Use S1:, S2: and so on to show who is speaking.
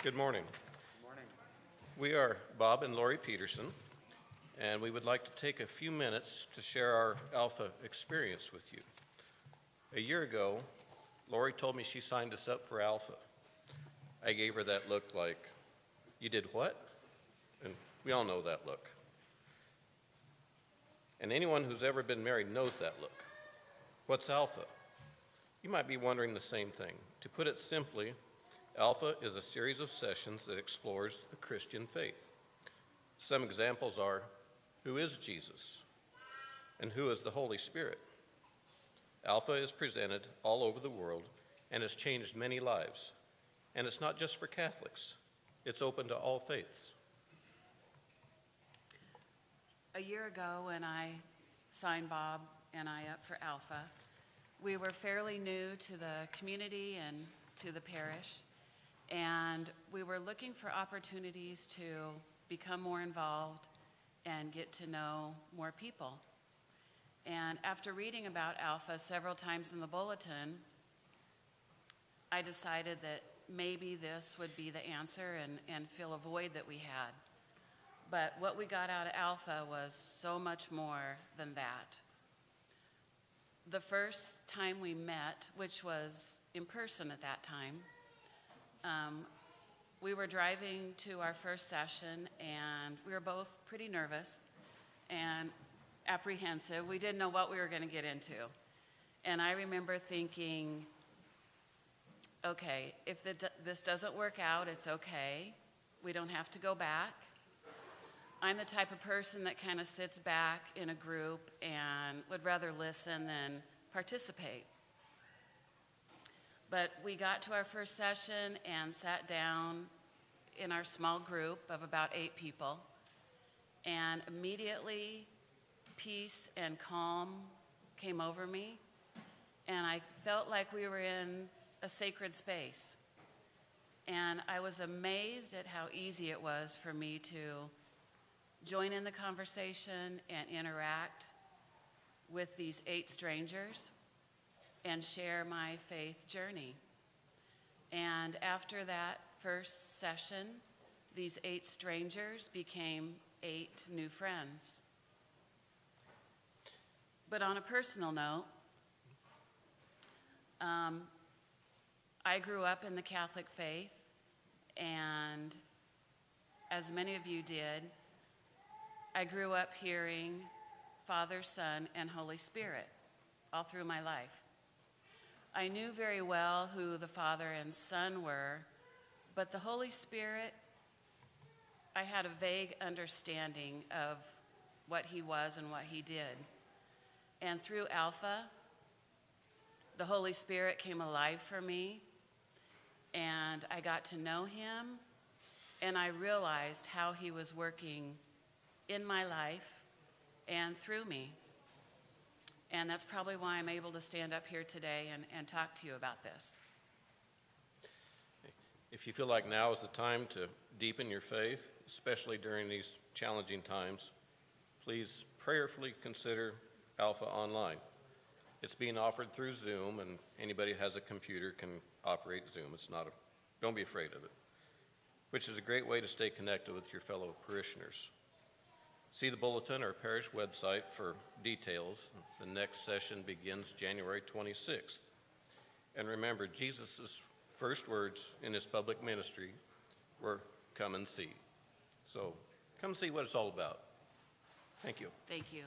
S1: Good morning.
S2: Good morning.
S1: We are Bob and Lori Peterson, and we would like to take a few minutes to share our Alpha experience with you. A year ago, Lori told me she signed us up for Alpha. I gave her that look like, "You did what?" And we all know that look. And anyone who's ever been married knows that look. What's Alpha? You might be wondering the same thing. To put it simply, Alpha is a series of sessions that explores the Christian faith. Some examples are, who is Jesus? And who is the Holy Spirit? Alpha is presented all over the world and has changed many lives. And it's not just for Catholics. It's open to all faiths.
S3: A year ago, when I signed Bob and I up for Alpha, we were fairly new to the community and to the parish, and we were looking for opportunities to become more involved and get to know more people. And after reading about Alpha several times in the bulletin, I decided that maybe this would be the answer and fill a void that we had. But what we got out of Alpha was so much more than that. The first time we met, which was in person at that time, we were driving to our first session, and we were both pretty nervous and apprehensive. We didn't know what we were going to get into. And I remember thinking, okay, if this doesn't work out, it's okay. We don't have to go back. I'm the type of person that kind of sits back in a group and would rather listen than participate. But we got to our first session and sat down in our small group of about 8 people, and immediately peace and calm came over me, and I felt like we were in a sacred space. And I was amazed at how easy it was for me to join in the conversation and interact with these 8 strangers and share my faith journey. And after that first session, these 8 strangers became 8 new friends. But on a personal note, I grew up in the Catholic faith, and as many of you did, I grew up hearing Father, Son, and Holy Spirit all through my life. I knew very well who the Father and Son were, but the Holy Spirit, I had a vague understanding of what he was and what he did. And through Alpha, the Holy Spirit came alive for me, and I got to know him, and I realized how he was working in my life and through me. And that's probably why I'm able to stand up here today and talk to you about this.
S1: If you feel like now is the time to deepen your faith, especially during these challenging times, please prayerfully consider Alpha Online. It's being offered through Zoom, and anybody who has a computer can operate Zoom. Don't be afraid of it, which is a great way to stay connected with your fellow parishioners. See the bulletin or parish website for details. The next session begins January 26th. And remember, Jesus' first words in his public ministry were, "Come and see." So come see what it's all about. Thank you.
S3: Thank you.